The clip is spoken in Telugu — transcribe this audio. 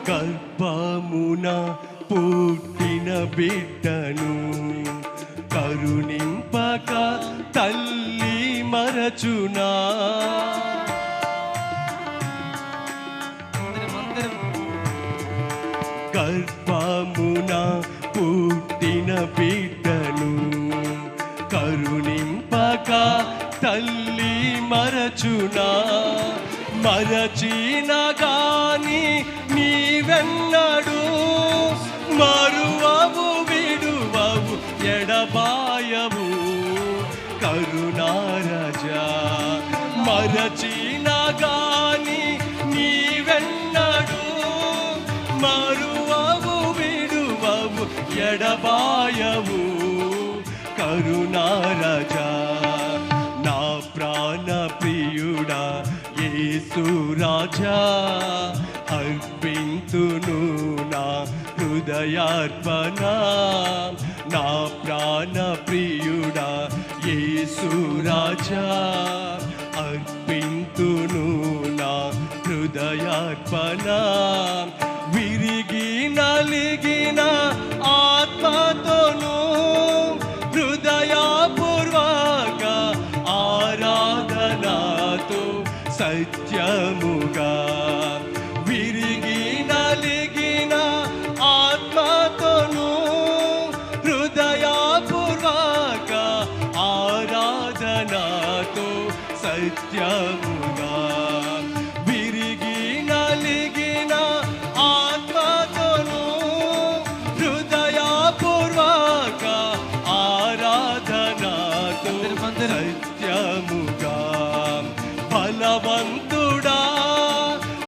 గర్భమున పుట్టిన బిడ్డను కరుణింపక తల్లి మరచునా. గర్భమున పుట్టిన బిడ్డను కరుణింపక తల్లి మరచునా. మరచిన గాని నీవెన్నడు మరువవు విడువవు ఎడబాయవు కరుణారజా. మరచిన గాని నీవెన్నడు మరువవు విడువవు ఎడబాయవు కరుణారజా. నా ప్రాణ ప్రియుడా యేసు రాజా అర్పింతును నా హృదయార్పణ. నా ప్రాణ ప్రియుడా యేసు రాజా అర్పింతును నా హృదయార్పణ.